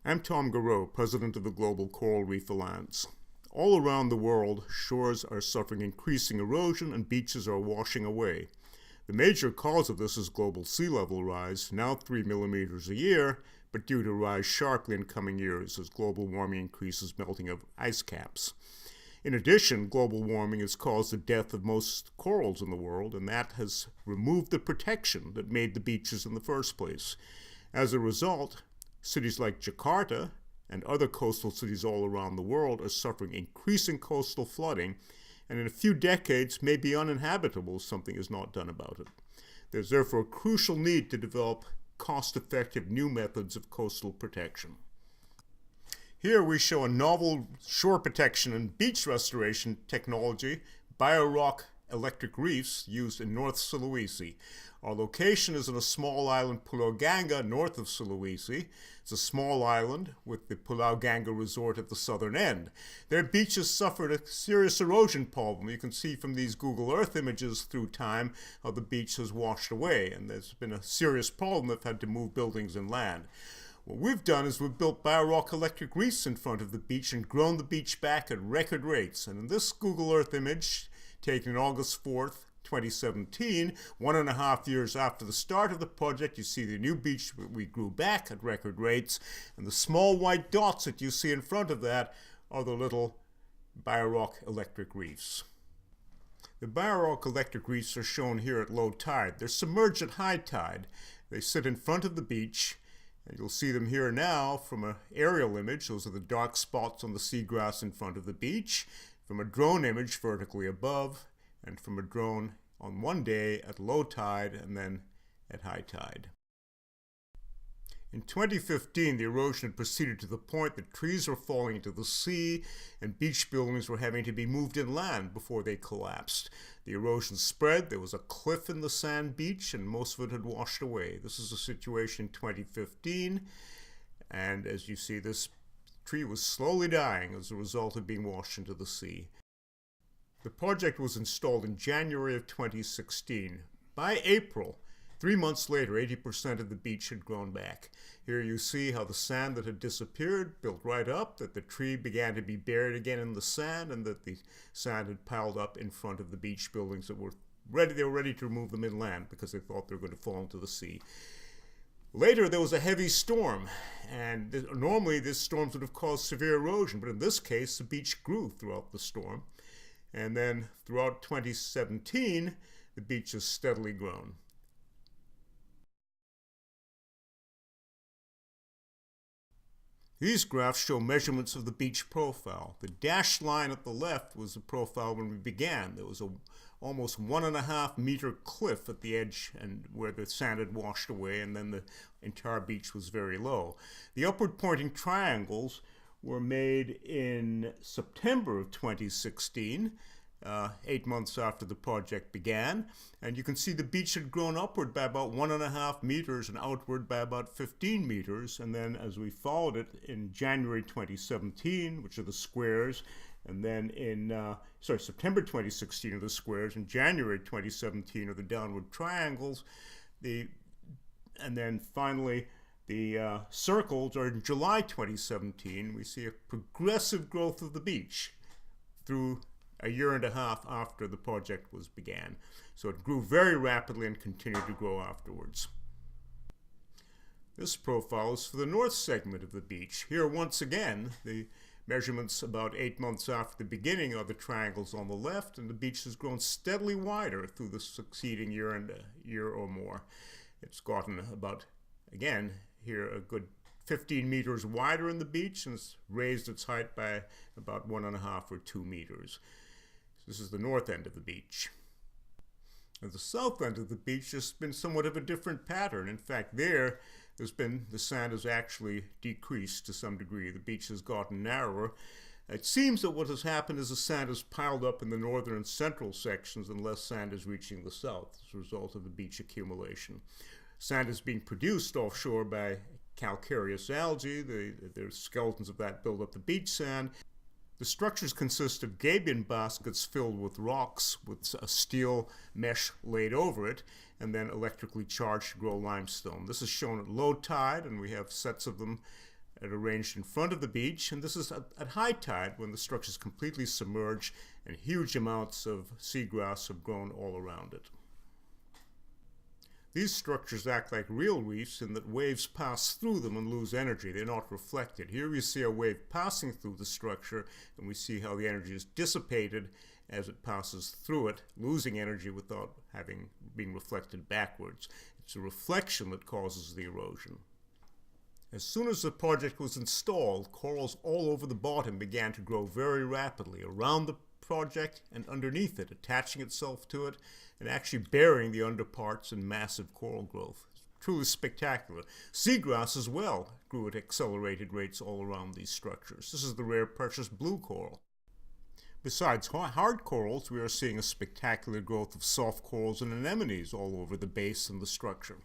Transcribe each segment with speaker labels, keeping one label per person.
Speaker 1: I'm Tom Garreau, president of the Global Coral Reef Alliance. All around the world, shores are suffering increasing erosion and beaches are washing away. The major cause of this is global sea level rise, now 3 millimeters a year, but due to rise sharply in coming years as global warming increases melting of ice caps. In addition, global warming has caused the death of most corals in the world, and that has removed the protection that made the beaches in the first place. As a result, cities like Jakarta and other coastal cities all around the world are suffering increasing coastal flooding, and in a few decades may be uninhabitable if something is not done about it. There's therefore a crucial need to develop cost-effective new methods of coastal protection. Here we show a novel shore protection and beach restoration technology, Biorock Electric Reefs, used in North Sulawesi. Our location is in a small island, Pulau Ganga, north of Sulawesi. It's a small island with the Pulau Ganga resort at the southern end. Their beaches suffered a serious erosion problem. You can see from these Google Earth images through time how the beach has washed away, and there's been a serious problem. They've had to move buildings inland. What we've done is we've built Biorock Electric Reefs in front of the beach and grown the beach back at record rates. And in this Google Earth image, taken August 4th, 2017, 1.5 years after the start of the project, you see the new beach we grew back at record rates, and the small white dots that you see in front of that are the little Biorock Electric Reefs. The Biorock Electric Reefs are shown here at low tide. They're submerged at high tide. They sit in front of the beach, and you'll see them here now from an aerial image. Those are the dark spots on the seagrass in front of the beach, from a drone image vertically above, and from a drone on one day at low tide and then at high tide. In 2015, the erosion had proceeded to the point that trees were falling into the sea and beach buildings were having to be moved inland before they collapsed. The erosion spread, there was a cliff in the sand beach, and most of it had washed away. This is the situation in 2015, and as you see, this tree was slowly dying as a result of being washed into the sea. The project was installed in January of 2016. By April, 3 months later, 80% of the beach had grown back. Here you see how the sand that had disappeared built right up, that the tree began to be buried again in the sand, and that the sand had piled up in front of the beach buildings that were ready. They were ready to remove them inland because they thought they were going to fall into the sea. Later, there was a heavy storm, and normally these storms would have caused severe erosion, but in this case, the beach grew throughout the storm. And then throughout 2017, the beach has steadily grown. These graphs show measurements of the beach profile. The dashed line at the left was the profile when we began. There was a almost 1.5 meter cliff at the edge and where the sand had washed away, and then the entire beach was very low. The upward pointing triangles were made in September of 2016, 8 months after the project began, and you can see the beach had grown upward by about 1.5 meters and outward by about 15 meters, and then as we followed it in January 2017, which are the squares, and then in September 2016 are the squares, and January 2017 are the downward triangles, and then finally the circles are in July 2017. We see a progressive growth of the beach through a 1.5 years after the project was began. So it grew very rapidly and continued to grow afterwards. This profile is for the north segment of the beach. Here once again, the measurements about 8 months after the beginning are the triangles on the left, and the beach has grown steadily wider through the succeeding year and a year or more. It's gotten about, again, here a good 15 meters wider in the beach, and it's raised its height by about 1.5 or 2 meters. This is the north end of the beach. At the south end of the beach, there's been somewhat of a different pattern. In fact, the sand has actually decreased to some degree. The beach has gotten narrower. It seems that what has happened is the sand has piled up in the northern and central sections and less sand is reaching the south as a result of the beach accumulation. Sand is being produced offshore by calcareous algae. The skeletons of that build up the beach sand. The structures consist of gabion baskets filled with rocks with a steel mesh laid over it, and then electrically charged to grow limestone. This is shown at low tide, and we have sets of them and arranged in front of the beach, and this is at high tide when the structure is completely submerged and huge amounts of seagrass have grown all around it. These structures act like real reefs in that waves pass through them and lose energy. They're not reflected. Here we see a wave passing through the structure, and we see how the energy is dissipated as it passes through it, losing energy without being reflected backwards. It's a reflection that causes the erosion. As soon as the project was installed, corals all over the bottom began to grow very rapidly around the project and underneath it, attaching itself to it and actually burying the underparts in massive coral growth. It's truly spectacular. Seagrass as well grew at accelerated rates all around these structures. This is the rare precious blue coral. Besides hard corals, we are seeing a spectacular growth of soft corals and anemones all over the base and the structure.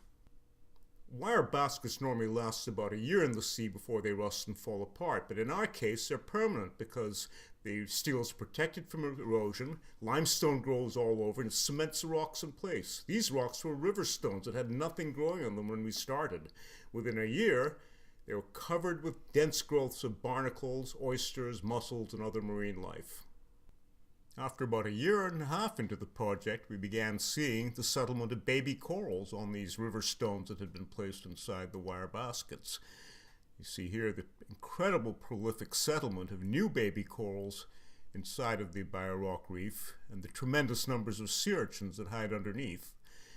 Speaker 1: Wire baskets normally last about a year in the sea before they rust and fall apart, but in our case they're permanent because the steel is protected from erosion, limestone grows all over and cements the rocks in place. These rocks were river stones that had nothing growing on them when we started. Within a year, they were covered with dense growths of barnacles, oysters, mussels, and other marine life. After about a year and a half into the project, we began seeing the settlement of baby corals on these river stones that had been placed inside the wire baskets. You see here the incredible prolific settlement of new baby corals inside of the Biorock Reef and the tremendous numbers of sea urchins that hide underneath.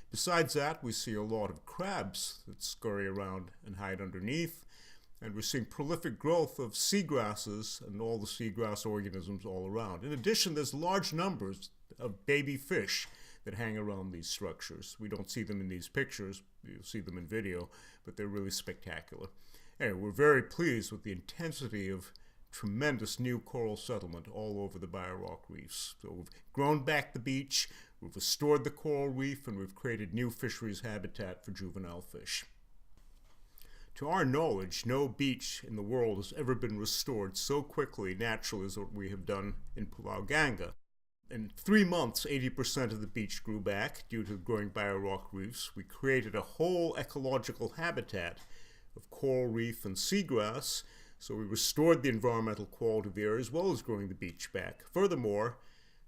Speaker 1: Besides that, we see a lot of crabs that scurry around and hide underneath, and we're seeing prolific growth of seagrasses and all the seagrass organisms all around. In addition, there's large numbers of baby fish that hang around these structures. We don't see them in these pictures, you'll see them in video, but they're really spectacular. Anyway, we're very pleased with the intensity of tremendous new coral settlement all over the Biorock Reefs. So we've grown back the beach, we've restored the coral reef, and we've created new fisheries habitat for juvenile fish. To our knowledge, no beach in the world has ever been restored so quickly naturally as what we have done in Pulau Ganga. In 3 months, 80% of the beach grew back due to growing Biorock reefs. We created a whole ecological habitat of coral reef and seagrass, so we restored the environmental quality of the area as well as growing the beach back. Furthermore,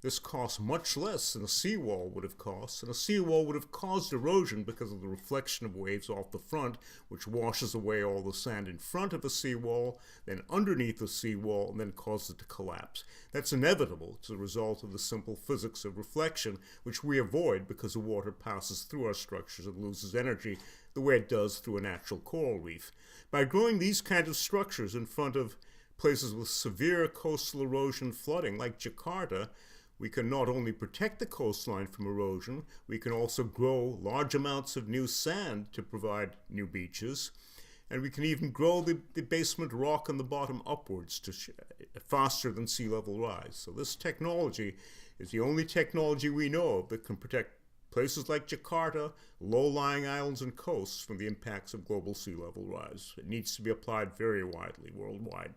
Speaker 1: this cost much less than a seawall would have cost, and a seawall would have caused erosion because of the reflection of waves off the front, which washes away all the sand in front of a seawall, then underneath the seawall, and then causes it to collapse. That's inevitable. It's a result of the simple physics of reflection, which we avoid because the water passes through our structures and loses energy the way it does through a natural coral reef. By growing these kinds of structures in front of places with severe coastal erosion flooding, like Jakarta, we can not only protect the coastline from erosion, we can also grow large amounts of new sand to provide new beaches, and we can even grow the basement rock on the bottom upwards to faster than sea level rise. So this technology is the only technology we know of that can protect places like Jakarta, low-lying islands and coasts from the impacts of global sea level rise. It needs to be applied very widely worldwide.